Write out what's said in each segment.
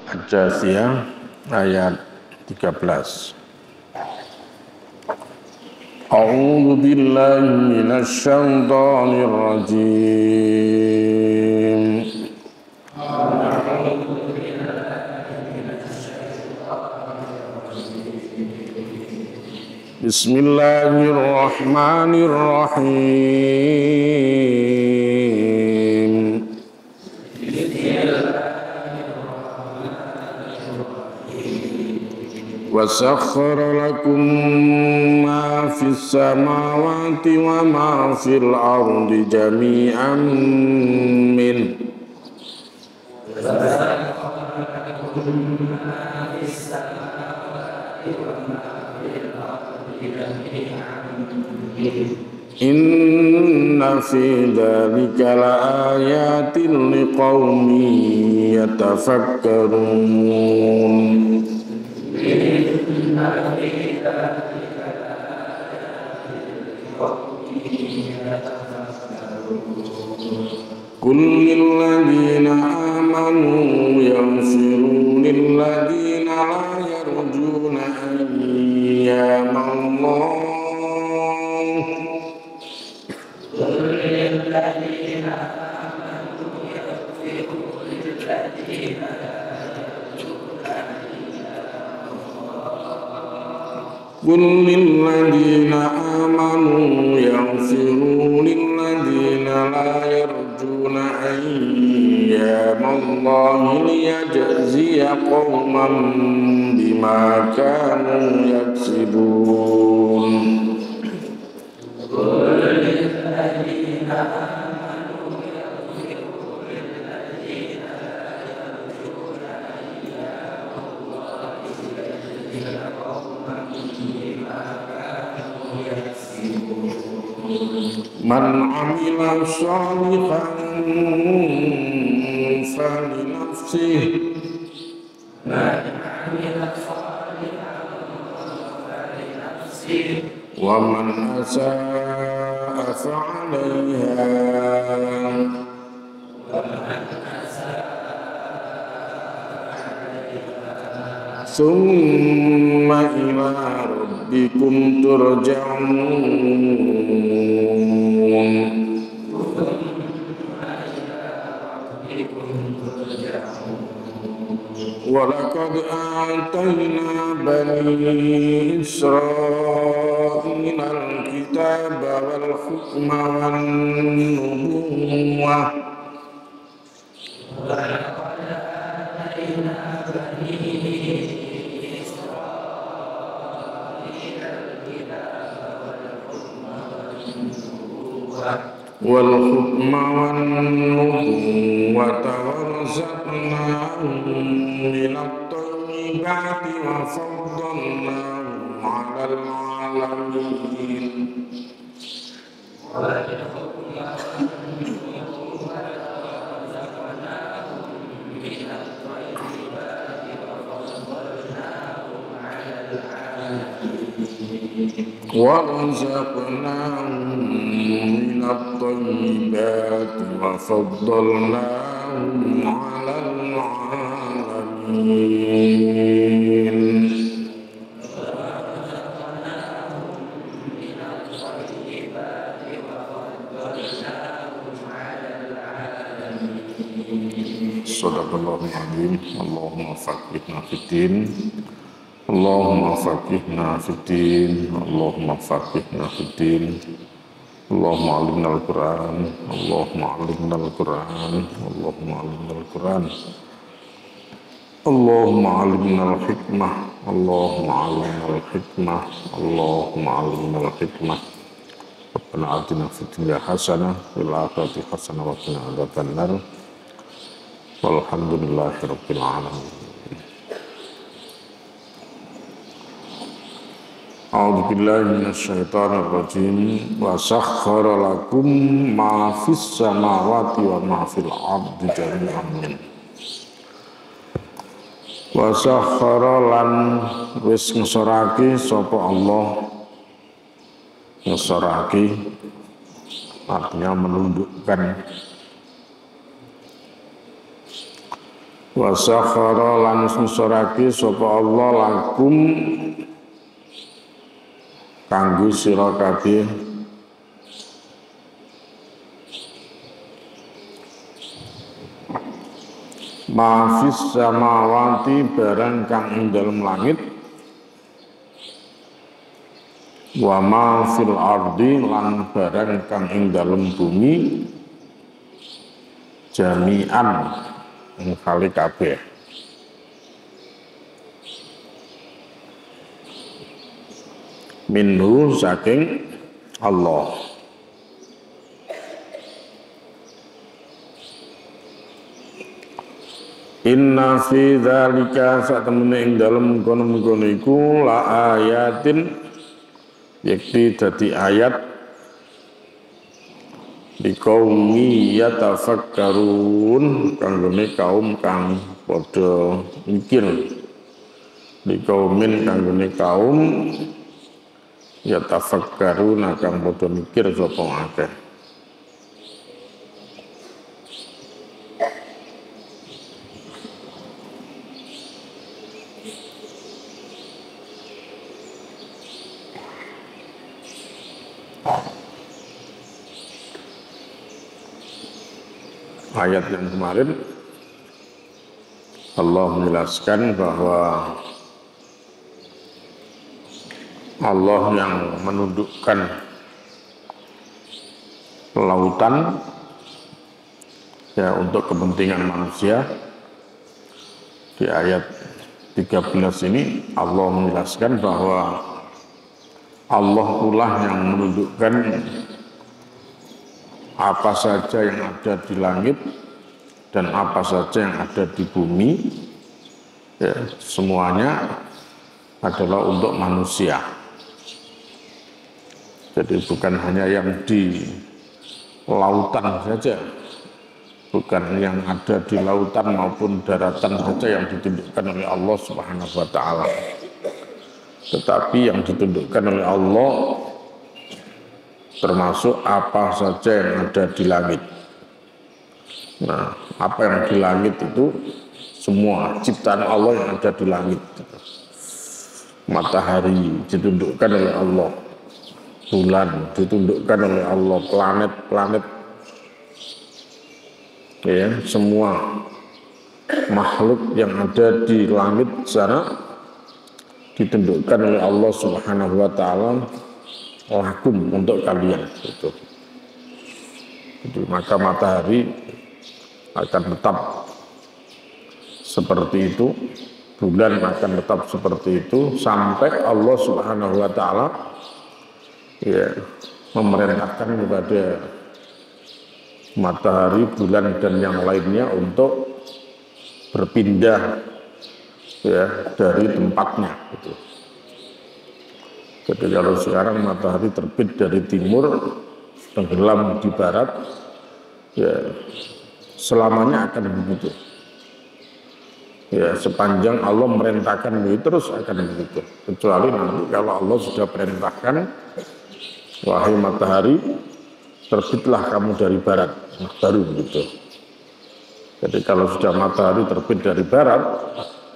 Al-Jathiyah ayat 13. A'udzu billahi minasy syaithanir rajim. Bismillahirrahmanirrahim. وَسَخَّرَ لَكُم مَّا فِي السَّمَاوَاتِ وَمَا فِي الْأَرْضِ جَمِيعًا مِّنْهُ إِنَّ فِي ذَلِكَ لَآيَاتٍ لِقَوْمٍ يَتَفَكَّرُونَ قل للذين آمنوا يغفروا للذين لا يرجون أيام الله قل للذين آمنوا يغفروا للذين لا يرجون أيام الله ليجزي قوما بما كانوا يكسبون من عمل صالحا فلنفسه ومن أساء فعليها ثم إلى ربكم ترجعون ولقد آتينا بني إسرائيل الكتاب والحكم والنبوة والحكم والنبوة ورزقناهم من الطيبات وفضلناهم على العالمين ورزقناهم من الطيبات وفضلناهم على العالمين Sadaqallahul azim. Allahumma faqihna fid-din. Allahumma faqihna fid-din. Allahumma faqihna fid-din. Allahumma alimna al-Qur'an. Allahumma alimna al-Qur'an. Allahumma alimna al-Qur'an. Allahumma alimna al-hikmah. Allahumma alimna al-hikmah. Allahumma alimna al-hikmah. Rabbana atina fid dunya hasanah fil akhirati hasanah wa qina adzabannar. Walhamdulillahirabbil alamin. A'udzu billahi minasy syaithanir rajim. Wa sakhkhara lakum ma fis samawati wa ma fil ardi jami'an min. Wa sakhkhara lan wis ngesorake sapa Allah, ngesorake artinya menundukkan wa sakhara lan nusorake sapa Allah lakum kanggo sira kabeh ma fis samawati barang kang ing dalem langit wa ma fil ardi lan barang kang ing dalem bumi jami'an ing kali kabeh minhu saking Allah. Inna fi dzalika satemene ing dalem kono-kono iku la ayatin yakti dadi ayat liqaumi yatafakkarun kanggone kaum kang padha mikir liqaumin kanggone kaum yatafakkarun kang padha mikir sapa akeh. Ayat yang kemarin Allah menjelaskan bahwa Allah yang menundukkan lautan ya untuk kepentingan manusia. Di ayat 13 ini Allah menjelaskan bahwa Allah pula yang menundukkan apa saja yang ada di langit dan apa saja yang ada di bumi ya, semuanya adalah untuk manusia. Jadi bukan hanya yang di lautan saja, bukan yang ada di lautan maupun daratan saja yang ditundukkan oleh Allah Subhanahu wa taala. Tetapi yang ditundukkan oleh Allah termasuk apa saja yang ada di langit. Nah, apa yang di langit itu semua ciptaan Allah yang ada di langit. Matahari ditundukkan oleh Allah, bulan ditundukkan oleh Allah, planet-planet, ya semua makhluk yang ada di langit sana ditundukkan oleh Allah Subhanahu wa taala lakum untuk kalian gitu. Jadi maka matahari akan tetap seperti itu, bulan akan tetap seperti itu sampai Allah Subhanahu wa taala ya memerintahkan kepada matahari, bulan dan yang lainnya untuk berpindah ya dari tempatnya gitu. Jadi kalau sekarang matahari terbit dari timur, tenggelam di barat, ya selamanya akan begitu. Ya sepanjang Allah merintahkan begitu terus akan begitu. Kecuali nanti kalau Allah sudah perintahkan, wahai matahari, terbitlah kamu dari barat, nah, baru begitu. Jadi kalau sudah matahari terbit dari barat,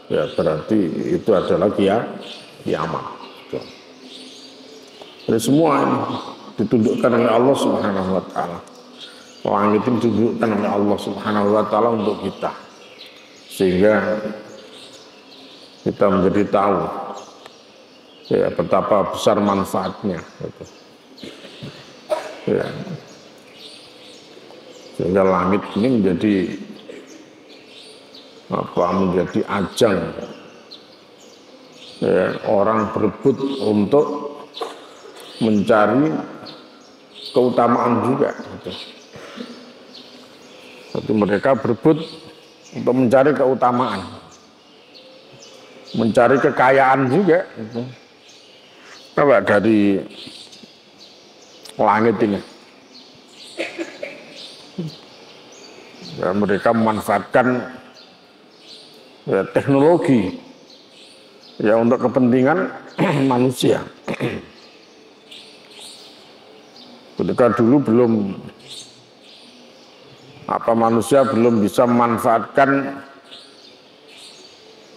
ya berarti itu adalah kiamat. Jadi semua ini ditundukkan oleh Allah Subhanahu wa taala. Langit itu ditundukkan oleh Allah Subhanahu wa taala untuk kita. Sehingga kita menjadi tahu ya betapa besar manfaatnya gitu. Ya. Sehingga langit ini menjadi ajang ya, orang berebut untuk mencari keutamaan juga gitu. Jadi mereka berebut untuk mencari keutamaan, mencari kekayaan juga gitu. Coba dari langit ini ya, mereka memanfaatkan ya, teknologi ya untuk kepentingan manusia. Ketika dulu manusia belum bisa memanfaatkan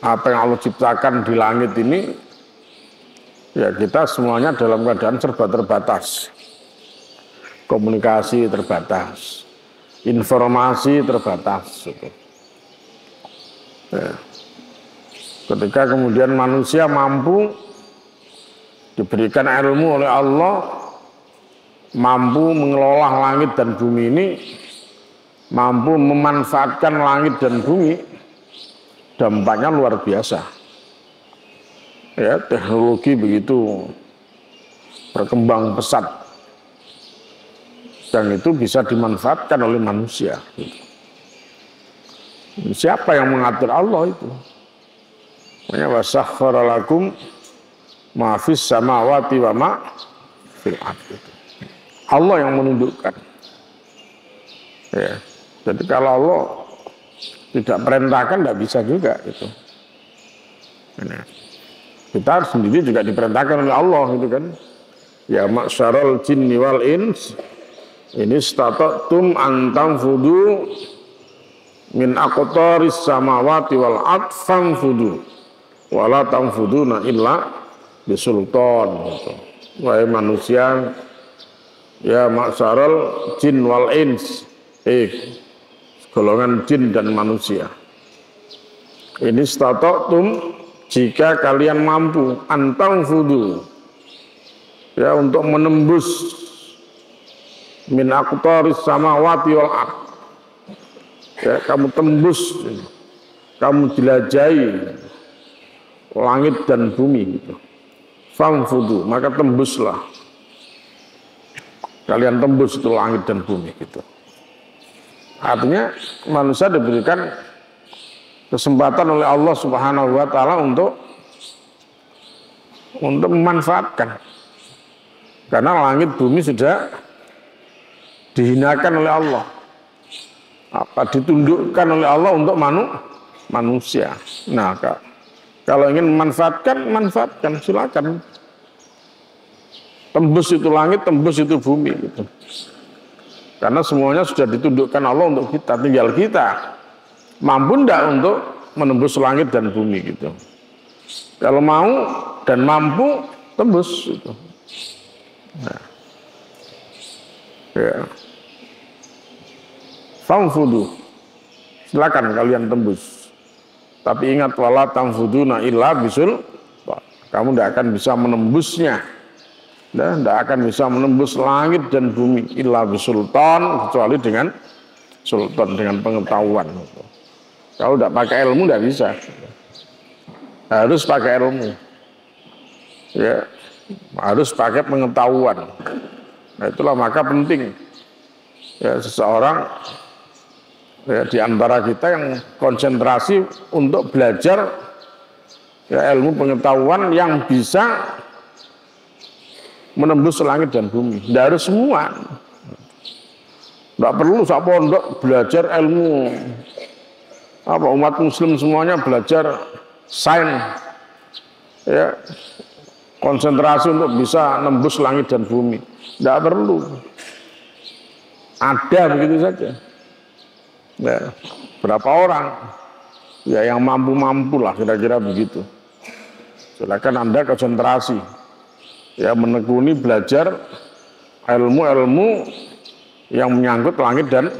apa yang Allah ciptakan di langit ini, ya kita semuanya dalam keadaan serba terbatas. Komunikasi terbatas, informasi terbatas. Gitu. Ya. Ketika kemudian manusia mampu diberikan ilmu oleh Allah, mampu mengelola langit dan bumi ini, mampu memanfaatkan langit dan bumi, dampaknya luar biasa. Ya, teknologi begitu berkembang pesat dan itu bisa dimanfaatkan oleh manusia. Siapa yang mengatur? Allah itu. Makanya wasakhkhara lakum ma fis samawati wa ma fil ardh. Allah yang menundukkan. Ya. Jadi kalau Allah tidak perintahkan, tidak bisa juga itu. Nah, kita sendiri juga diperintahkan oleh Allah gitu kan. Ya ma'syaral jinni wal ins ini stata'tum an tanfudu min aqtaris samawati wal ard fanfudu wala tanfuduna illa bisultan gitu. Wahai manusia, ya ma'syaral jin wal ins, golongan jin dan manusia, ini stata'tum, jika kalian mampu, antang fudu, ya untuk menembus min aqtaris samawati wal ard, ya kamu tembus, kamu jelajahi langit dan bumi gitu. Fangfudu, maka tembuslah, kalian tembus itu langit dan bumi gitu. Artinya manusia diberikan kesempatan oleh Allah Subhanahu wa taala untuk memanfaatkan. Karena langit bumi sudah dihinakan oleh Allah. Apa ditundukkan oleh Allah untuk manusia. Nah, kalau ingin memanfaatkan, manfaatkan, silakan. Tembus itu langit, tembus itu bumi gitu. Karena semuanya sudah ditundukkan Allah untuk kita, tinggal kita mampu enggak untuk menembus langit dan bumi gitu. Kalau mau dan mampu, tembus gitu. Nah. Ya. Fangfudu, silakan kalian tembus. Tapi ingat, wala tanfuduna illa bisul, kamu tidak akan bisa menembusnya. Tidak akan bisa menembus langit dan bumi illa bisultan, kecuali dengan sultan, dengan pengetahuan. Kalau tidak pakai ilmu tidak bisa. Harus pakai ilmu. Ya, harus pakai pengetahuan. Nah, itulah maka penting ya seseorang ya, di antara kita yang konsentrasi untuk belajar ya, ilmu pengetahuan yang bisa menembus langit dan bumi. Tidak harus semua. Tidak perlu sak pondok belajar ilmu apa, umat muslim semuanya belajar sains ya, konsentrasi untuk bisa nembus langit dan bumi. Tidak perlu. Ada begitu saja. Ya, berapa orang ya yang mampu-mampu lah kira-kira begitu. Silakan Anda konsentrasi ya, menekuni belajar ilmu-ilmu yang menyangkut langit dan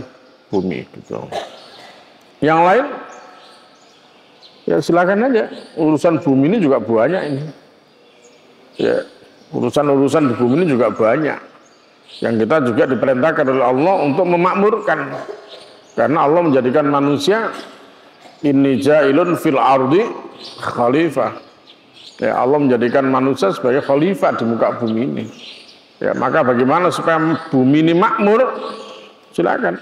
bumi gitu. Yang lain ya silakan aja, urusan bumi ini juga banyak ini. Ya, urusan-urusan di bumi ini juga banyak yang kita juga diperintahkan oleh Allah untuk memakmurkan. Karena Allah menjadikan manusia inni ja'ilun fil ardi khalifah. Ya, Allah menjadikan manusia sebagai khalifah di muka bumi ini. Ya, maka bagaimana supaya bumi ini makmur? Silakan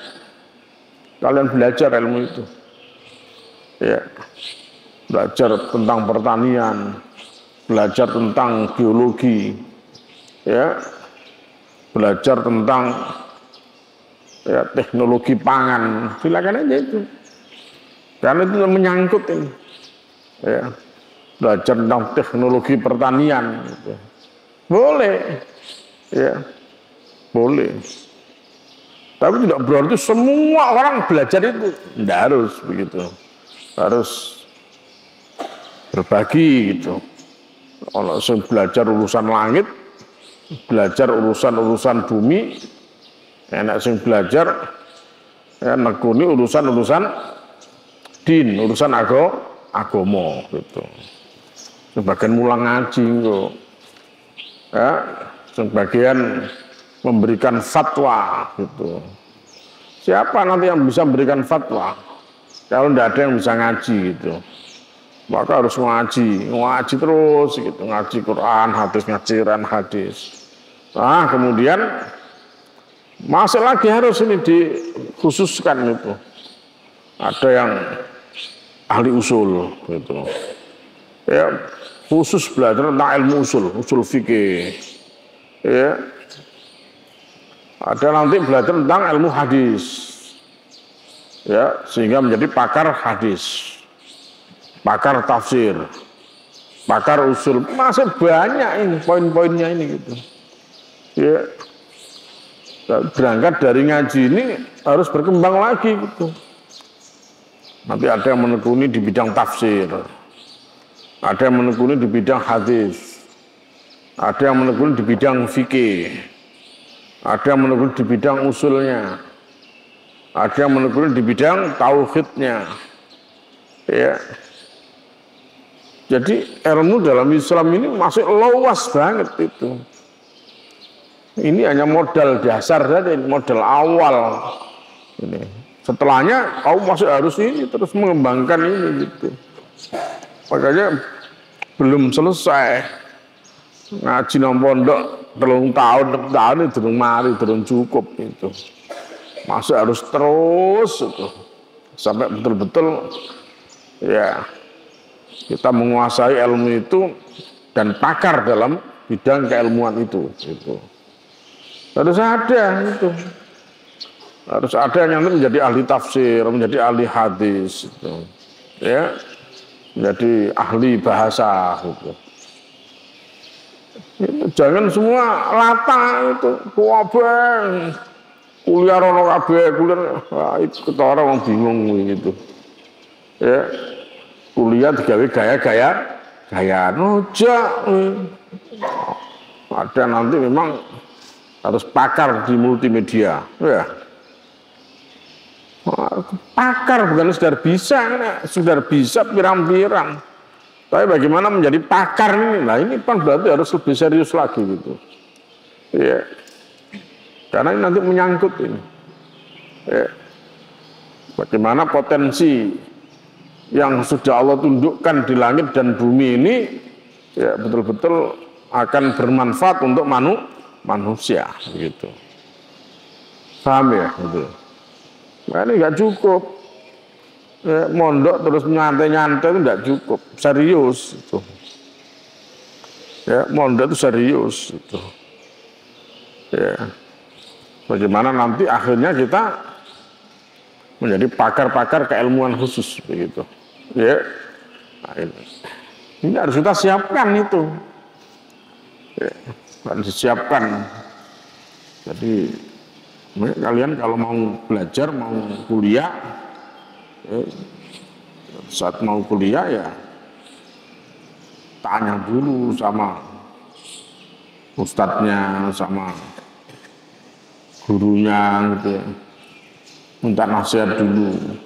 kalian belajar ilmu itu. Ya, belajar tentang pertanian, belajar tentang biologi, ya, belajar tentang ya, teknologi pangan. Silakan aja itu. Karena itu menyangkut ini. Ya. Belajar tentang teknologi pertanian gitu. Boleh ya, boleh, tapi tidak berarti semua orang belajar itu. Tidak harus begitu. Harus berbagi gitu. Kalau sing belajar urusan langit, belajar urusan bumi, enak sing belajar ya nekuni urusan din, urusan agama gitu. Sebagian mulang ngaji kok. Ya, sebagian memberikan fatwa gitu. Siapa nanti yang bisa memberikan fatwa? Kalau tidak ada yang bisa ngaji gitu. Maka harus ngaji terus gitu, ngaji Quran, hadis. Nah, kemudian masih lagi harus ini dikhususkan itu. Ada yang ahli usul gitu. Ya, khusus belajar tentang ilmu usul fikih. Ya. Ada nanti belajar tentang ilmu hadis. Ya, sehingga menjadi pakar hadis. Pakar tafsir, pakar usul, masih banyak ini poin-poinnya ini gitu. Ya, berangkat dari ngaji ini harus berkembang lagi gitu. Nanti ada yang menekuni di bidang tafsir, ada yang menekuni di bidang hadis, ada yang menekuni di bidang fikih, ada yang menekuni di bidang usulnya, ada yang menekuni di bidang tauhidnya. Ya. Jadi ilmu dalam Islam ini masih luas banget itu. Ini hanya modal dasar saja, modal awal. Ini. Setelahnya kau masih harus ini terus mengembangkan ini gitu. Makanya belum selesai ngaji nang pondok 3 tahun ini durung mari, durung cukup itu. Masih harus terus itu sampai betul-betul ya. Kita menguasai ilmu itu dan pakar dalam bidang keilmuan itu. Gitu. Harus ada itu. Harus ada yang menjadi ahli tafsir, menjadi ahli hadis, gitu. Ya, menjadi ahli bahasa. Gitu. Itu jangan semua rata itu, kuabeng, kuliah rono kabeh, kuliah itu ketara orang bingung gitu. Ya. Kuliah digawe gaya nojak. Ada nanti memang harus pakar di multimedia, ya. Pakar bukan sudah bisa pirang-pirang. Tapi bagaimana menjadi pakar ini? Nah ini kan berarti harus lebih serius lagi gitu. Ya. Karena ini nanti menyangkut ini. Ya. Bagaimana potensi yang sudah Allah tundukkan di langit dan bumi ini ya betul-betul akan bermanfaat untuk manusia gitu. Paham ya gitu. Nah, ini nggak cukup ya, mondok terus nyantai-nyantai itu nggak cukup, serius itu. Ya, mondok itu serius itu. Ya. Bagaimana nanti akhirnya kita menjadi pakar-pakar keilmuan khusus begitu. Ya, nah, ini harus kita siapkan itu. Ya, harus disiapkan. Jadi kalian kalau mau belajar, mau kuliah, ya, saat mau kuliah ya tanya dulu sama ustadznya, sama gurunya, gitu ya. Minta nasihat dulu.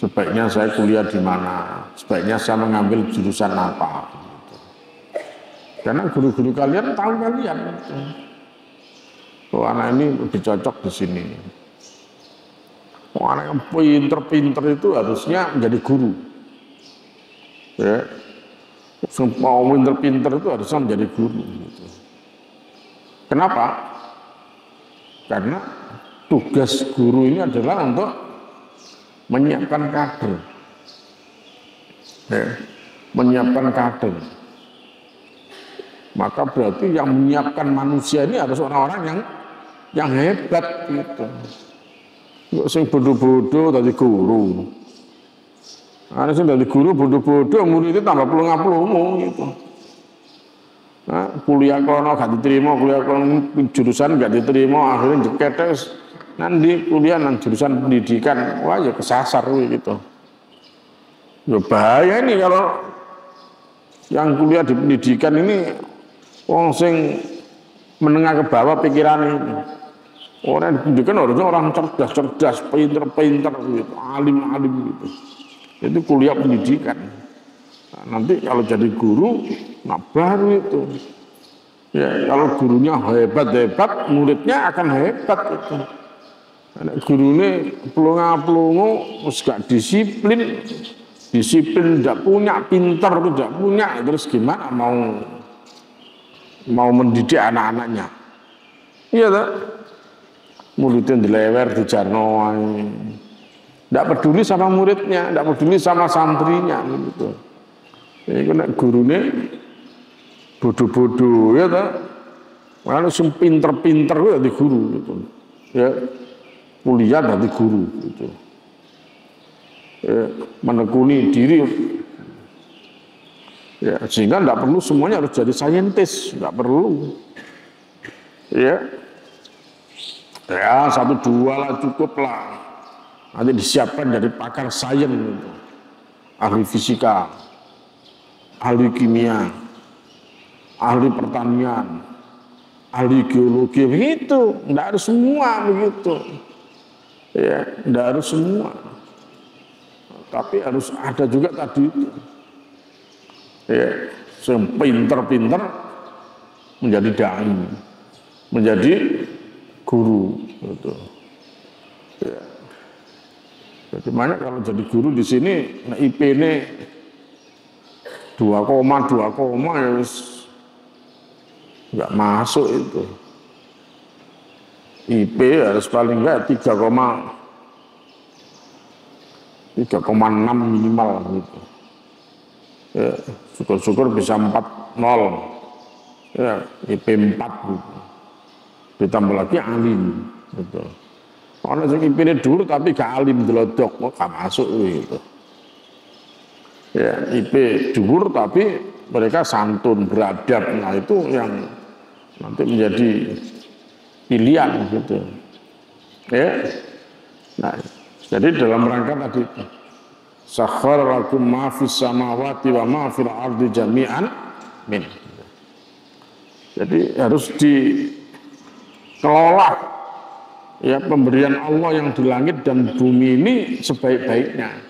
Sebaiknya saya kuliah di mana? Sebaiknya saya mengambil jurusan apa? Gitu. Karena guru-guru kalian tahu kalian. Gitu. Oh, anak ini lebih cocok di sini. Oh, anak yang pinter-pinter itu harusnya menjadi guru. Ya. Mau pinter-pinter itu harusnya menjadi guru. Gitu. Kenapa? Karena tugas guru ini adalah untuk menyiapkan kader, ya, menyiapkan kader. Maka berarti yang menyiapkan manusia ini harus orang-orang yang hebat gitu. Nggak sing bodoh-bodoh tadi guru. Ada sing dari guru bodoh-bodoh, murid itu tambah pelunga-pelungu gitu. Nah, kuliah kono gak diterima, kuliah kono jurusan gak diterima, akhirnya jeketes. Nanti kuliah nang jurusan pendidikan, wah ya kesasar gitu. Ya bahaya ini kalau yang kuliah di pendidikan ini wong sing menengah ke bawah pikiran ini. Orang yang pendidikan harusnya orang cerdas-cerdas, pinter-pinter gitu, alim-alim gitu. Itu kuliah pendidikan. Nah, nanti kalau jadi guru, nah baru itu. Ya, kalau gurunya hebat-hebat, muridnya akan hebat itu. Nah, gurunya pelongo-pelongo, gak disiplin, tidak punya, pinter tidak punya, terus gimana mau mendidik anak-anaknya? Iya tak? Muridnya dilewer, dijarno, tidak peduli sama muridnya, tidak peduli sama santrinya, gitu. Ini kena gurunya bodoh-bodoh, ya tak? Kalau pinter-pinter itu jadi guru, gitu. Ya, kuliah jadi guru, gitu. Ya, menekuni diri, ya, sehingga tidak perlu semuanya harus jadi saintis, tidak perlu. Ya, ya 1-2 lah cukup lah. Nanti disiapkan dari pakar sains, gitu. Ahli fisika, ahli kimia, ahli pertanian, ahli geologi, begitu. Tidak harus semua begitu. Ya, tidak harus semua. Tapi harus ada juga tadi itu. Ya, yang pinter-pinter menjadi dai, menjadi guru. Gitu. Ya. Jadi banyak kalau jadi guru di sini, nah IP ini 2, ya nggak masuk itu. IP harus paling nggak 3,6 minimal gitu. Ya, syukur-syukur bisa 4,0. Ya, IP 4 gitu. Ditambah lagi alim gitu. Orang yang IP ini dulu tapi gak alim delodok, gak masuk gitu. Ya, IP dhuwur tapi mereka santun, beradab. Nah, itu yang nanti menjadi pilihan gitu. Ya. Nah, jadi dalam rangka tadi sakhkhara lakum ma fis samawati wa ma fil ardi jami'an min. Jadi harus dikelola ya pemberian Allah yang di langit dan bumi ini sebaik-baiknya.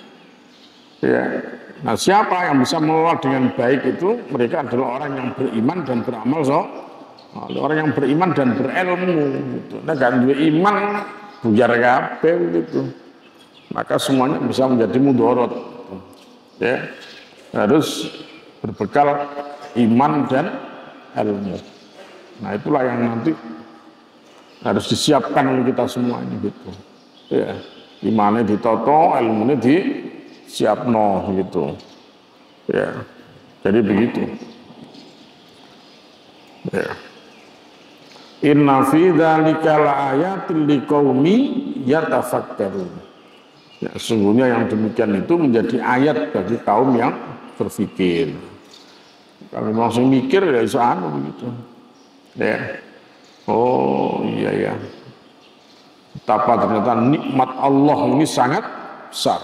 Ya. Nah, siapa yang bisa mengelola dengan baik itu? Mereka adalah orang yang beriman dan beramal orang yang beriman dan berilmu gitu. Nah, kan iman buyar kabeh gitu. Maka semuanya bisa menjadi mudorot. Ya. Harus berbekal iman dan ilmu. Nah, itulah yang nanti harus disiapkan oleh kita semua ini gitu. Ya, imannya ditoto, ilmunya disiapno gitu. Ya, jadi begitu. Ya. Inna fi dzalika laayatil liqaumi yatafakkarun. Ya, sungguhnya yang demikian itu menjadi ayat bagi kaum yang berpikir. Kalau langsung mikir ya iso begitu. Ya. Oh iya ya. Betapa ternyata nikmat Allah ini sangat besar.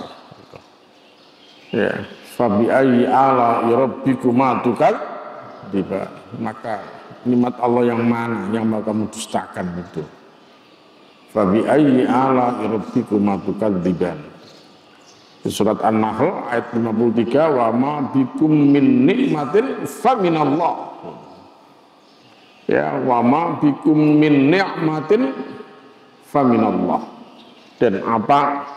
Ya, fabi ayyi ala rabbikuma tukadziban. Maka nikmat Allah yang mana yang mau kamu dustakan itu? Fabi ayyi ala rabbikuma tukadziban. Di surat An-Nahl ayat 53, wa ma bikum min nikmatin faminallah. Ya, wa ma bikum min ni'matin faminallah. Dan apa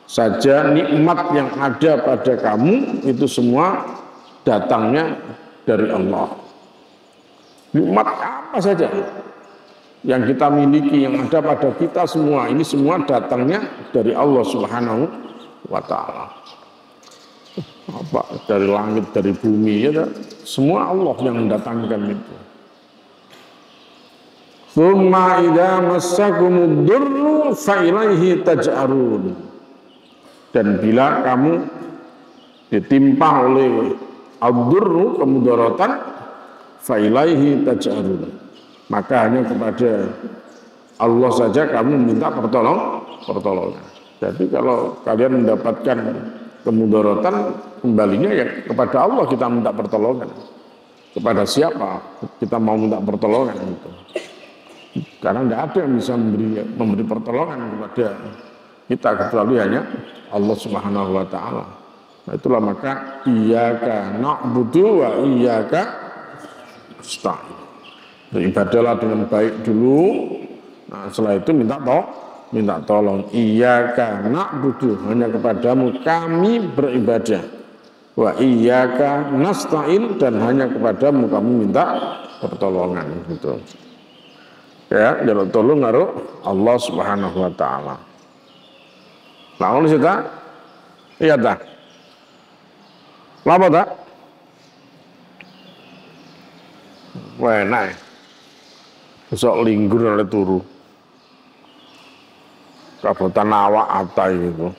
saja nikmat yang ada pada kamu itu semua datangnya dari Allah. Nikmat apa saja yang kita miliki, yang ada pada kita semua, ini semua datangnya dari Allah Subhanahu wa ta'ala. Apa dari langit, dari bumi, ya, semua Allah yang mendatangkan itu. Tsumma idza massakumud durru fa ilaihi taj'arun. Dan bila kamu ditimpa oleh ad-durru, kemudaratan, fa ilaihi taj'arun. Maka hanya kepada Allah saja kamu minta pertolongan. Jadi kalau kalian mendapatkan kemudaratan kembalinya ya kepada Allah kita minta pertolongan. Kepada siapa kita mau minta pertolongan itu. Karena tidak ada yang bisa memberi pertolongan kepada kita kecuali hanya Allah Subhanahu wa taala. Nah, itulah maka iyyaka na'budu wa iyyaka nasta'in. Beribadahlah dengan baik dulu. Nah, setelah itu minta tolong. Iyyaka na'budu, hanya kepadamu kami beribadah. Wa iyyaka nasta'in, dan hanya kepadamu kami minta pertolongan gitu. Ya, jaluk tolong karo Allah Subhanahu wa taala. Nah, ngono sih ta? Iya ta? Lapa ta? Wah, enak. Besok linggur oleh turu. Kabutan awak atai gitu.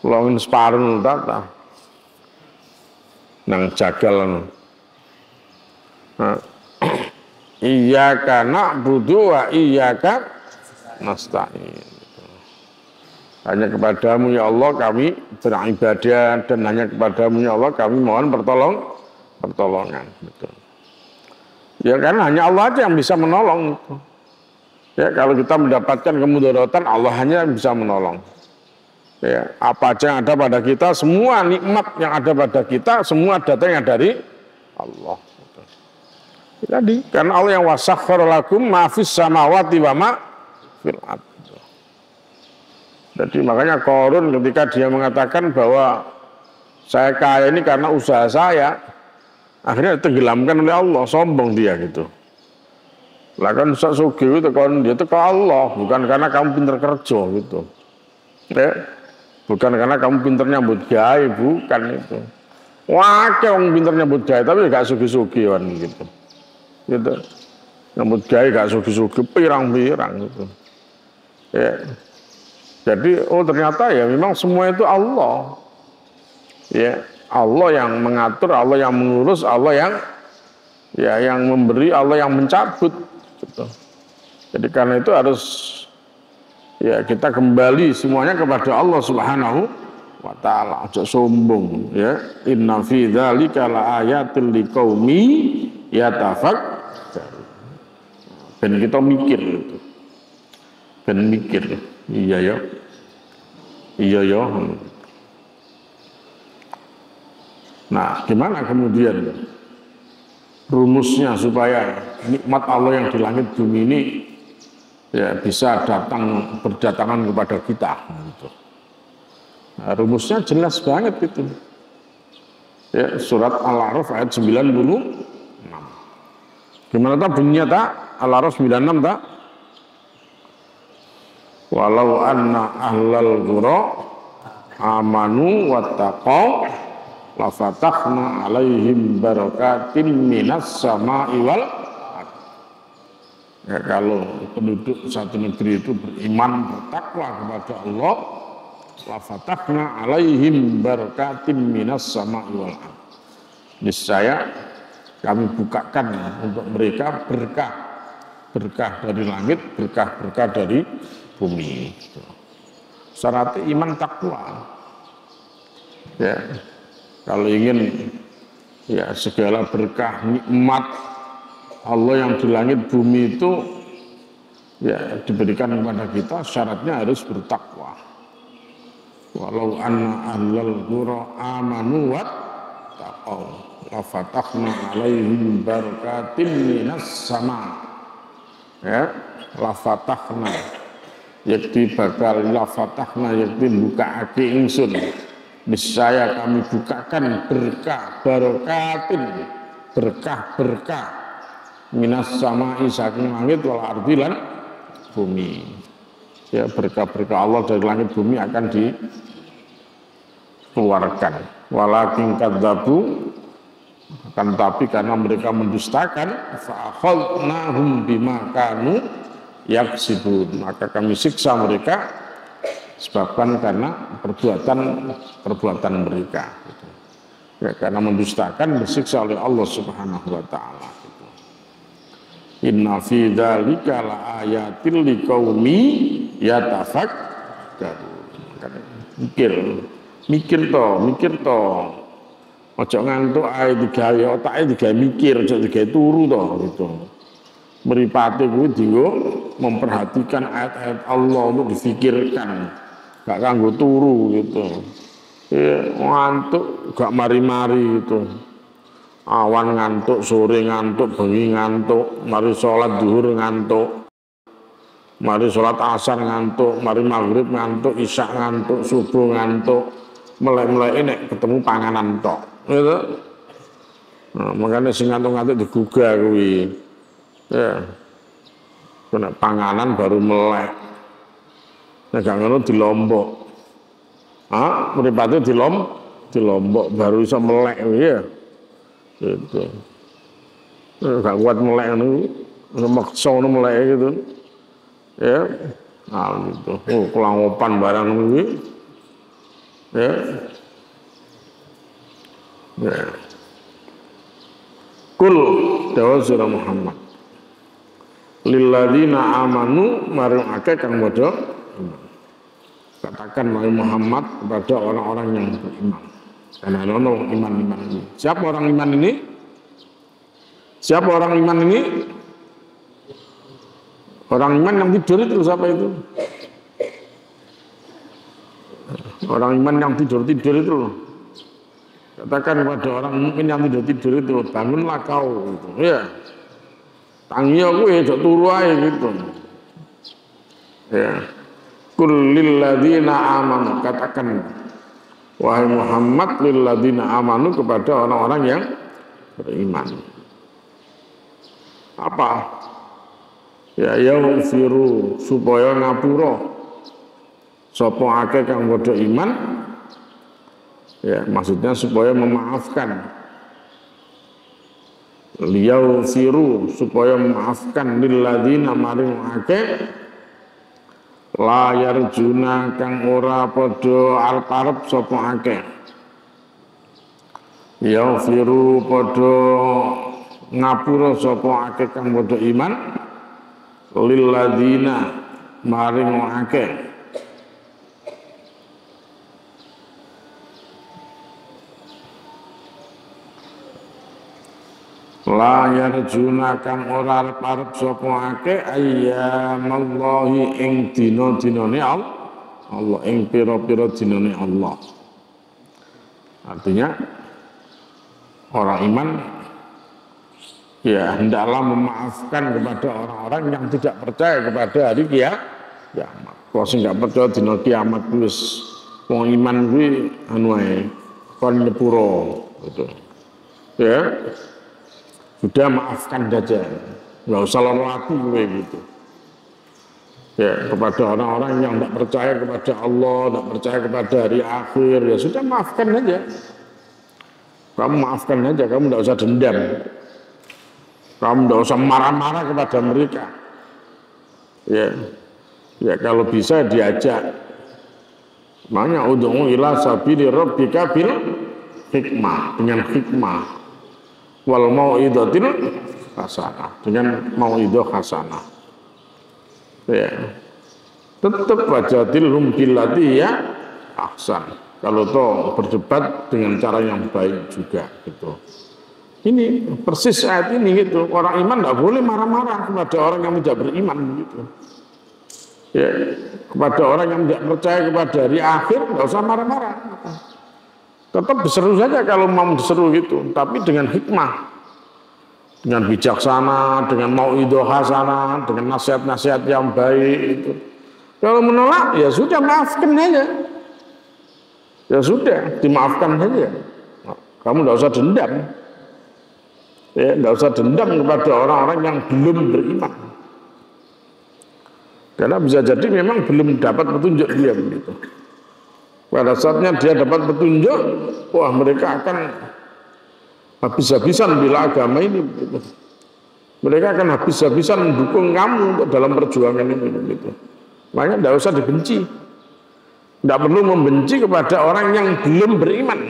Longin separuh tata. Nang jagal. Nah. Iyyaka na'budu wa iyyaka nasta'in. Hanya kepadamu ya Allah kami beribadah, dan hanya kepadamu ya Allah kami mohon pertolongan. Betul. Ya karena hanya Allah aja yang bisa menolong. Ya kalau kita mendapatkan kemudaratan, Allah hanya yang bisa menolong. Ya, apa aja yang ada pada kita, semua nikmat yang ada pada kita, semua datangnya dari Allah. Tadi karena Allah yang wasakhkhara lakum ma fis samawati wa ma fil ardh. Jadi makanya Qarun ketika dia mengatakan bahwa saya kaya ini karena usaha saya, akhirnya tenggelamkan oleh Allah, sombong dia gitu. Lah kan sak sugih itu kan dia ke Allah, bukan karena kamu pinter kerja gitu. Ya. Bukan karena kamu pinter nyambut gawe, bukan itu. Wah, wong pinter nyambut gawe tapi gak sugih-sugih kan gitu. Gitu. Nyambut gawe gak sugih-sugih, pirang-pirang gitu. Ya. Jadi ternyata ya memang semua itu Allah. Ya, Allah yang mengatur, Allah yang mengurus, Allah yang memberi, Allah yang mencabut gitu. Jadi karena itu harus ya kita kembali semuanya kepada Allah Subhanahu wa taala. Aja sombong ya. Inna fi dzalika laayatil liqaumi yatafakkarun. Ben kita mikir itu. Ben mikir. Iya ya. Iya ya. Nah, gimana kemudian rumusnya supaya nikmat Allah yang di langit bumi ini ya bisa berdatangan kepada kita gitu. Nah, rumusnya jelas banget gitu. Ya, surat Al-A'raf ayat 96. Gimana tak bunyinya tak? Al-A'raf 96 tak? Walau anna ahlal qura amanu wattaqau la fatahna alaihim barakatin minas sama'i wal ardh. Ya, kalau penduduk satu negeri itu beriman, bertakwa kepada Allah, la fatahna alaihim barakatin minas sama'i wal ardh. Niscaya kami bukakan untuk mereka berkah dari langit, berkah dari bumi. Syarat iman takwa. Ya, kalau ingin ya segala berkah nikmat Allah yang di langit bumi itu ya diberikan kepada kita, syaratnya harus bertakwa. Walau anna ahlal qura amanu wattaqau la fatahna alaihim barakatin minas sama. Ya, la fatahna yakti bakal la fatahna yakti bukaake ingsun. Niscaya kami bukakan berkah barakatin, berkah minas sama'i saking langit wal ardi lan bumi. Ya, berkah-berkah Allah dari langit bumi akan dikeluarkan. Walakin kadzabu, akan tapi karena mereka mendustakan, fa akhadnahum bima kanu yaksibun, maka kami siksa mereka sebabkan karena perbuatan mereka. Ya, karena mendustakan disiksa oleh Allah Subhanahu wa taala. Inna fi dzalika laayatil liqaumi yatafakkarun. mikir to. Ojo ngantuk ae digawe otake digawe mikir, ojo digawe turu to gitu. Mripate kuwi dienggo memperhatikan ayat-ayat Allah untuk difikirkan. Gak kanggo turu gitu. Ya, ngantuk gak mari-mari gitu. Awan ngantuk, sore ngantuk, bengi ngantuk, mari sholat zuhur ngantuk, mari sholat asar ngantuk, mari maghrib ngantuk, isya ngantuk, subuh ngantuk, melek-melek ini ketemu panganan tok, gitu. Nah, makanya sing ngantuk-ngantuk digugah kuwi, ya, kena panganan baru melek, nah gak ngono di Lombok, mripate di Lombok baru bisa melek, ya. Gitu. Gak kuat melek nih, maksa melek gitu, ya, nah gitu. Kelangopan barang ini, ya, ya. Kul dawa surah Muhammad. Lilladzina amanu marung akeh kang padha iman. Katakan wahai Muhammad kepada orang-orang yang beriman. Karena iman ini. Siapa orang iman ini? Siapa orang iman ini? Orang iman yang tidur itu siapa itu? Orang iman yang tidur itu. Katakan kepada orang mukmin yang tidur itu, bangunlah kau gitu. Ya. Tangi aku jok turu ae gitu. Ya. Kul lil ladzina amanu, katakan wahai Muhammad lil ladzina amanu kepada orang-orang yang beriman. Apa? Ya yaghfiru supaya ngapura sapa akeh kang padha iman. Ya, maksudnya supaya memaafkan. Liyaghfiru supaya memaafkan lil ladzina maring akeh la yarjuna kang ora padha arep-arep sapa akeh. Yaghfiru padha ngapura sapa akeh kang padha iman lil ladzina maring akeh la yarjuna kang ora arep-arep sapa akeh ayyamallahi ing dina-dinane Allah ing pira-pira dinane Allah. Artinya orang iman ya hendaklah memaafkan kepada orang-orang yang tidak percaya kepada hari kiamat. Kalau sing gak percaya dina kiamat wis wong iman kuwi anu ae kon nyepuro gitu. Ya. Sudah maafkan saja, nggak usah loro hati gitu. Ya, kepada orang-orang yang tidak percaya kepada Allah, tidak percaya kepada hari akhir, ya sudah maafkan saja. Kamu maafkan saja, kamu tidak usah dendam. Kamu tidak usah marah-marah kepada mereka. Ya, ya kalau bisa diajak. Makanya ud'u ila sabili rabbika bil hikmah, dengan hikmah. Wal mau'idatil hasanah, dengan mau'idah hasanah. Ya. Tetap wajadilhum billati ya ahsan. Kalau toh berdebat dengan cara yang baik juga gitu. Ini persis ayat ini gitu. Orang iman tidak boleh marah-marah kepada orang yang tidak beriman gitu. Ya, kepada orang yang tidak percaya kepada hari akhir tidak usah marah-marah. Tetap diseru saja kalau mau diseru gitu, tapi dengan hikmah, dengan bijaksana, dengan mau'idhah hasanah, dengan nasihat-nasihat yang baik itu. Kalau menolak ya sudah maafkan saja. Ya sudah, dimaafkan saja. Kamu tidak usah dendam. Ya, tidak usah dendam kepada orang-orang yang belum beriman. Karena bisa jadi memang belum dapat petunjuk dia begitu. Pada saatnya dia dapat petunjuk, wah mereka akan habis-habisan bila agama ini begitu. Mereka akan habis-habisan mendukung kamu untuk dalam perjuangan ini begitu. Makanya tidak usah dibenci. Tidak perlu membenci kepada orang yang belum beriman.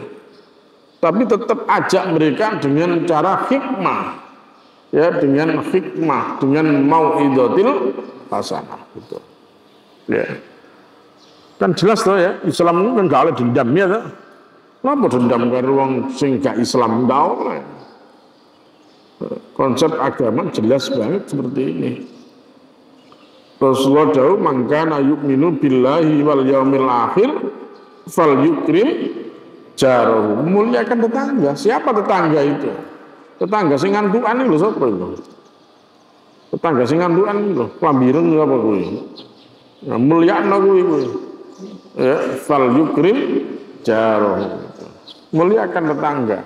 Tapi tetap ajak mereka dengan cara hikmah. Ya, dengan hikmah, dengan mau'idatil hasanah gitu. Ya. Kan jelas tuh ya, Islam itu kan gak oleh dendam ya tuh. Kenapa dendam karo wong sing gak Islam ndak oleh? Konsep agama jelas banget seperti ini. Rasulullah jauh mangkana yu'minu billahi wal yaumil akhir fal yukrim jarahu. Muliakan tetangga. Siapa tetangga itu? Tetangga sing ngantukan lho sapa itu? Tetangga sing ngantukan lho, klambiren apa kuwi? Ya mulyakno kuwi. Ya, fal yukrim jarahu. Muliakan tetangga.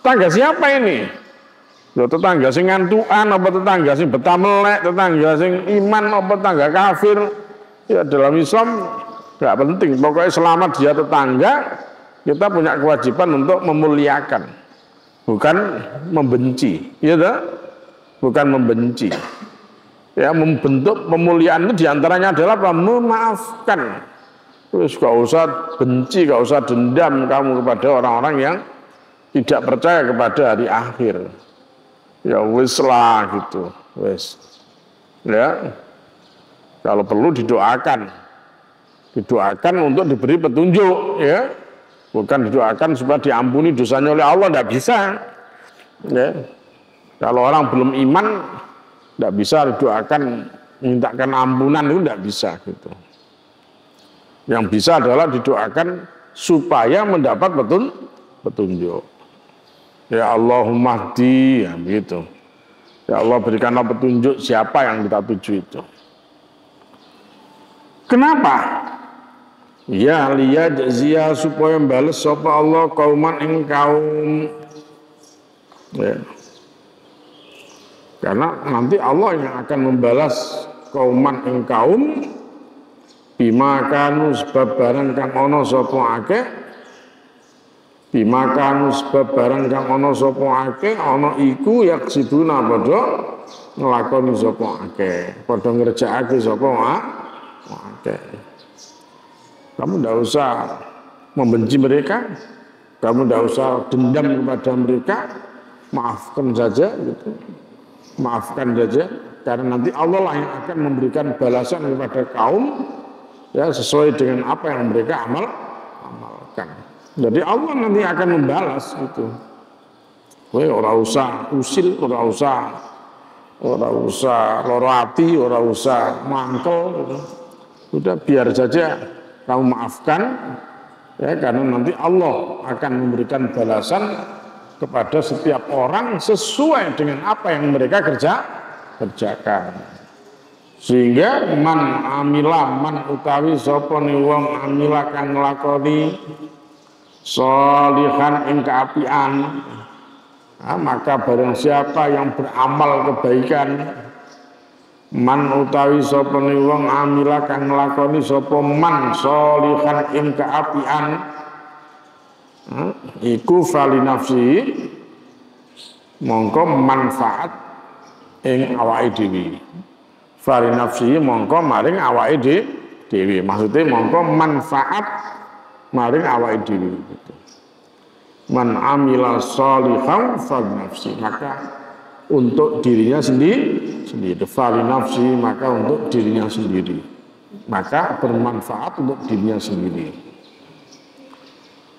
Tetangga siapa ini? Loh, tetangga sing ngantukan apa tetangga sing betah melek, tetangga sing iman apa tetangga kafir? Ya dalam Islam enggak penting, pokoknya selama dia tetangga, kita punya kewajiban untuk memuliakan, bukan membenci, ya toh? Bukan membenci. Ya, membentuk pemuliaan itu diantaranya adalah apa? Memaafkan. Terus gak usah benci, gak usah dendam kamu kepada orang-orang yang tidak percaya kepada hari akhir. Ya wis lah gitu, wis. Ya, kalau perlu didoakan untuk diberi petunjuk, ya. Bukan didoakan supaya diampuni dosanya oleh Allah, tidak bisa. Ya. Kalau orang belum iman, tidak bisa didoakan, mintakan ampunan itu tidak bisa gitu. Yang bisa adalah didoakan supaya mendapat petunjuk. Ya Allahumma hdi, ya begitu. Ya Allah berikanlah petunjuk siapa yang kita tuju itu. Kenapa? Ya liyajziya supaya bales sapa Allah kauman ing kaum. Ya. Karena nanti Allah yang akan membalas kauman ing kaum bima kanu sebab barang kang ana sapa akeh. Bimakan sebab barang kang ana sapa akeh ana iku yaksibuna padha nglakoni sapa akeh, padha ngerjakake sapa akeh. Kamu tidak usah membenci mereka, kamu tidak usah dendam kepada mereka, maafkan saja gitu. Maafkan saja karena nanti Allah lah yang akan memberikan balasan kepada kaum ya sesuai dengan apa yang mereka amalkan. Jadi Allah nanti akan membalas itu. Kowe ora usah usil, ora usah loro ati, ora usah mangkel gitu. Udah biar saja kamu maafkan ya karena nanti Allah akan memberikan balasan kepada setiap orang sesuai dengan apa yang mereka kerjakan. Sehingga man utawi sapa ni wong amila kang nglakoni sholihan ing kaapian, maka barang siapa yang beramal kebaikan, man utawi sapa ni wong amila kang nglakoni sapa man sholihan ing kaapian, iku fali nafsi mongko manfaat ing awake dhewe. Fali nafsi mongko maring awake dhewe. Maksudnya mongko manfaat maring awake dhewe gitu. Man amila sholihan fali nafsi, maka untuk dirinya sendiri. Fali nafsi, maka untuk dirinya sendiri. Maka bermanfaat untuk dirinya sendiri.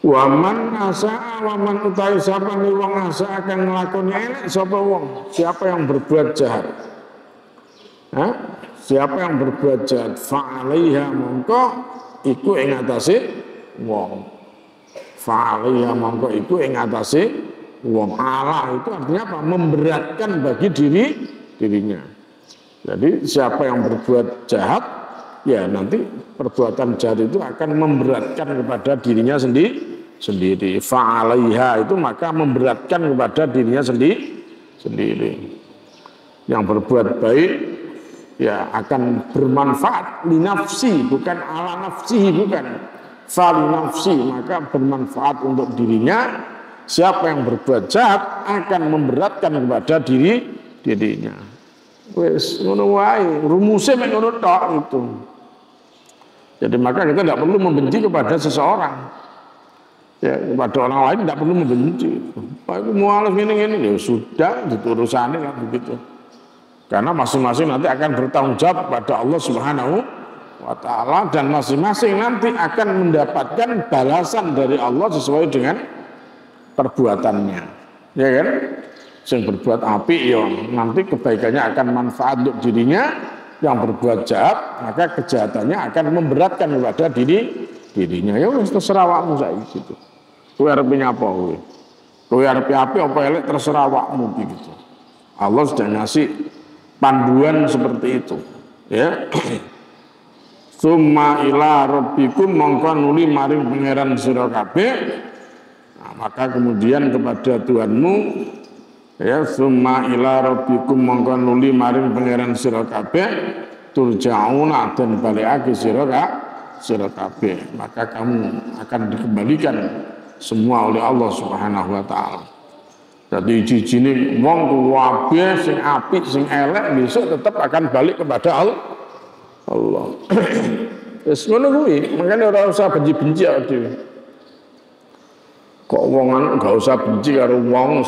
Waman asa, waman utawi sapa ni wong asa akan nglakoni elek sapa wong, siapa yang berbuat jahat. Siapa yang berbuat jahat fa'alaiha mongko iku ing atase wong. Fa'alaiha mongko iku ing atase wong. Allah itu artinya apa? Memberatkan bagi dirinya. Jadi siapa yang berbuat jahat, ya nanti perbuatan jahat itu akan memberatkan kepada dirinya sendiri. Fa'alaiha itu maka memberatkan kepada dirinya sendiri. Yang berbuat baik ya akan bermanfaat li nafsi, bukan ala nafsihi, bukan fali nafsi, maka bermanfaat untuk dirinya. Siapa yang berbuat jahat akan memberatkan kepada dirinya. Wes ngono wae, rumusnya mek ngono tok itu. Jadi maka kita tidak perlu membenci kepada seseorang. Ya, kepada orang lain tidak perlu membenci. Pak itu mualaf ini ya sudah diurusannya kan begitu. Karena masing-masing nanti akan bertanggung jawab pada Allah Subhanahu wa ta'ala, dan masing-masing nanti akan mendapatkan balasan dari Allah sesuai dengan perbuatannya, ya kan? Yang berbuat apik ya nanti kebaikannya akan manfaat untuk dirinya, yang berbuat jahat maka kejahatannya akan memberatkan kepada dirinya. Ya wis terserah awakmu saiki gitu. Kowe arep nyapa kowe? Kowe arep apik apa elek terserah awakmu gitu. Allah sudah ngasih panduan seperti itu, ya. Summa ila rabbikum mongko nuli maring pangeran sira kabeh. Nah, maka kemudian kepada Tuhanmu, ya, summa ila rabbikum mongko nuli maring pangeran sira kabeh turja'una dan balikake sira kabeh. Maka kamu akan dikembalikan semua oleh Allah Subhanahu wa taala. Jadi jijine wong kabeh sing apik sing elek besok tetap akan balik kepada Allah. Wis ngono kuwi, makane ora usah benci-benci awake dhewe. Kok wongan enggak usah benci karo wong,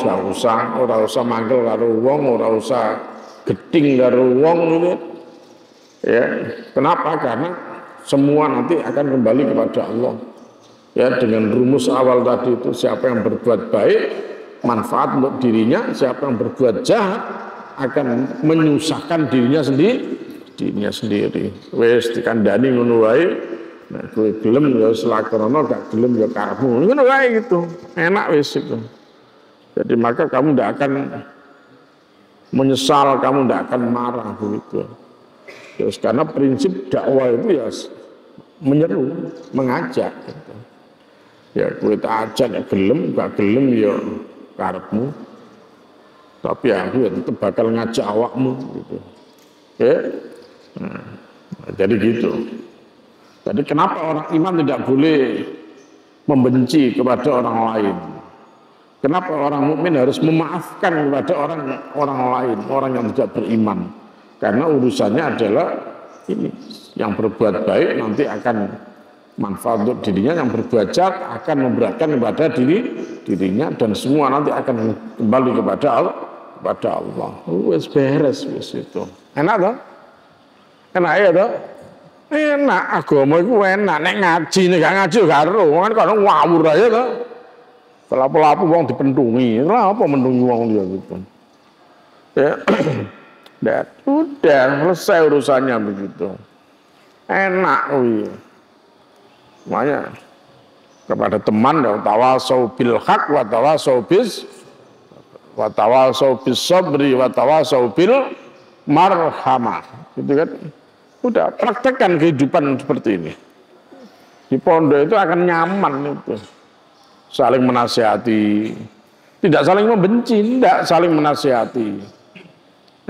ora usah mangkel karo wong, ora usah geding karo wong ini. Ya, kenapa? Karena semua nanti akan kembali kepada Allah. Ya, dengan rumus awal tadi itu, siapa yang berbuat baik manfaat untuk dirinya, siapa yang berbuat jahat akan menyusahkan dirinya sendiri. Wes dikandani ngono wae. Nek kowe gelem ya selakono, gak gelem ya karepmu. Ngono wae gitu. Enak wis itu. Jadi maka kamu tidak akan menyesal, kamu tidak akan marah begitu. Terus karena prinsip dakwah itu ya menyeru, mengajak gitu. Ya kowe tak ajak ya gelem, gak gelem ya karepmu, tapi aku ya tetap bakal ngajak awakmu gitu. Ya, nah, jadi gitu. Jadi kenapa orang iman tidak boleh membenci kepada orang lain? Kenapa orang mukmin harus memaafkan kepada orang lain, orang yang tidak beriman? Karena urusannya adalah ini, yang berbuat baik nanti akan manfaat untuk dirinya, yang berbuat jahat akan memberatkan kepada dirinya, dan semua nanti akan kembali kepada Allah. Wes beres wes itu. Enak toh? Enak ya toh? Enak, agama itu enak. Nek ngaji nek gak ngaji gak ero, kan kadang ngawur aja toh. Pelaku wong dipentungi, lha apa mendungi wong dia gitu. Ya. Dan udah selesai urusannya begitu. Enak kuwi. Makanya kepada teman ya tawasau bil haq wa tawasau bis sabri wa tawasau bil marhamah. Gitu kan? Udah praktekkan kehidupan seperti ini. Di pondok itu akan nyaman itu. Saling menasihati, tidak saling membenci, tidak saling menasihati.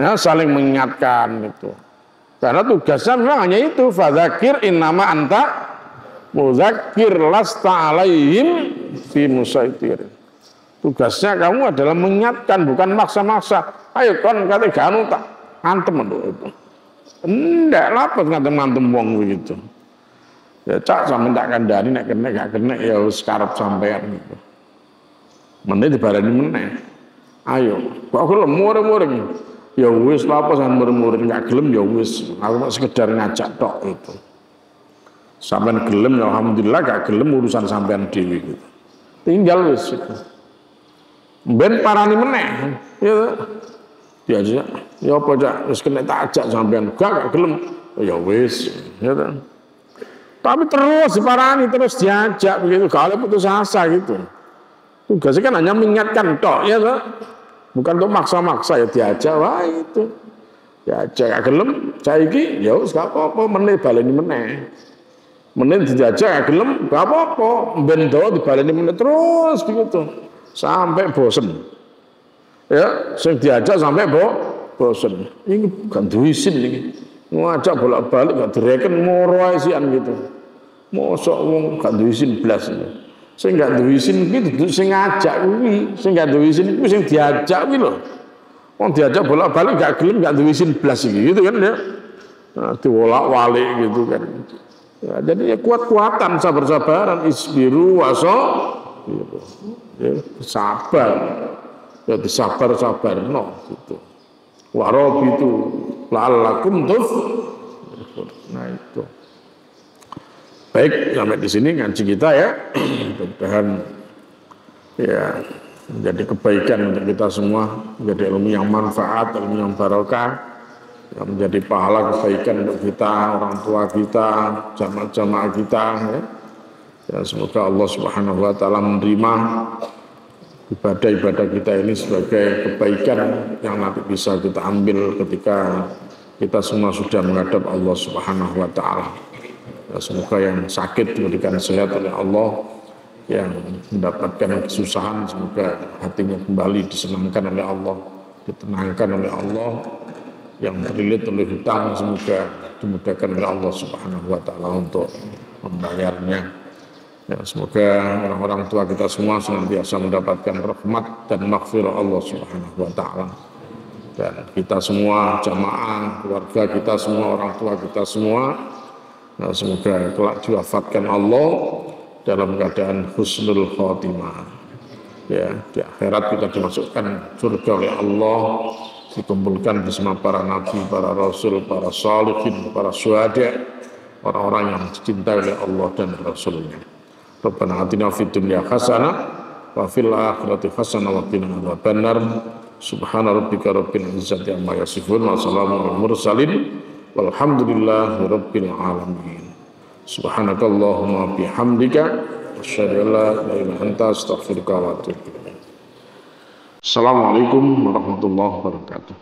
Ya, saling mengingatkan itu. Karena tugasnya memang hanya itu, fadzakir innama anta mudzakir lasta alaihim fi musaitir. Tugasnya kamu adalah mengingatkan, bukan maksa-maksa. Ayo kon kate ganu tak antem itu. Ndak lapet ngantem-ngantem wong begitu. Ya cak sampe tak kandhani nek kena gak kena ya wis karep sampean gitu. Meneh dibarani meneh. Ayo, kok lemur-muring. Ya wis lapo sampean murmur gak gelem ya wis. Aku mau sekedar ngajak tok itu. Sampean gelem ya alhamdulillah, gak gelem urusan sampean dhewe gitu. Tinggal wis itu. Ben parani meneh. Ya diajak. Ya apa cak wis kena tak ajak sampean gak gelem. Ya wis, ya ta. Tapi terus diparani, terus diajak begitu, kalau putus asa gitu. Tugasnya kan hanya mengingatkan tok, ya toh. Bukan untuk maksa-maksa, ya diajak, wah itu. Diajak gak gelem, saiki ya wis gak apa-apa, meneh baleni meneh. Meneh diajak gak gelem, gak apa-apa, ben dawa dibaleni meneh terus begitu. Sampai bosen. Ya, sing diajak sampai bosen. Ini bukan duisin ini. Ngajak bolak-balik gak direken moro ae sian gitu. Mosok wong gak duwe isin blas. Sing gak duwe isin kuwi duduk sing ngajak kuwi, sing gak duwe isin kuwi sing diajak kuwi lho. Wong diajak bolak-balik gak gelem gak duwe isin blas iki gitu kan ya. Nah, diwolak-walik gitu kan. Ya, jadi ya kuat-kuatan, sabar-sabaran, isbiru waso gitu. Ya, sabar. Ya disabar-sabarno gitu. Warob itu la'allakum tuf. Nah itu. Baik, sampai di sini ngaji kita ya. Mudah-mudahan ya menjadi kebaikan untuk kita semua, menjadi ilmu yang manfaat, ilmu yang barokah, yang menjadi pahala kebaikan untuk kita, orang tua kita, jamaah-jamaah kita ya. Ya, semoga Allah Subhanahu wa taala menerima ibadah-ibadah kita ini sebagai kebaikan yang nanti bisa kita ambil ketika kita semua sudah menghadap Allah Subhanahu wa taala. Ya, semoga yang sakit diberikan sehat oleh Allah, yang mendapatkan kesusahan semoga hatinya kembali disenangkan oleh Allah, ditenangkan oleh Allah, yang terlilit oleh hutang semoga dimudahkan oleh Allah Subhanahu wa taala untuk membayarnya. Ya, semoga orang-orang tua kita semua senantiasa mendapatkan rahmat dan maghfirah Allah Subhanahu wa taala. Dan kita semua jamaah, keluarga kita semua, orang tua kita semua, nah, semoga kelak diwafatkan Allah dalam keadaan husnul khotimah. Ya, di akhirat kita dimasukkan surga oleh Allah, dikumpulkan bersama para nabi, para rasul, para salihin, para syuhada, orang-orang yang dicintai oleh Allah dan Rasulnya. Rabbana atina fid dunya hasanah wa fil akhirati hasanah wa qina adzabannar. Subhana rabbika rabbil izzati amma yasifun wa salamun alal mursalin walhamdulillahi rabbil alamin. Subhanakallahumma bihamdika asyhadu an la ilaha illa anta astaghfiruka wa atubu ilaik. Assalamualaikum warahmatullahi wabarakatuh.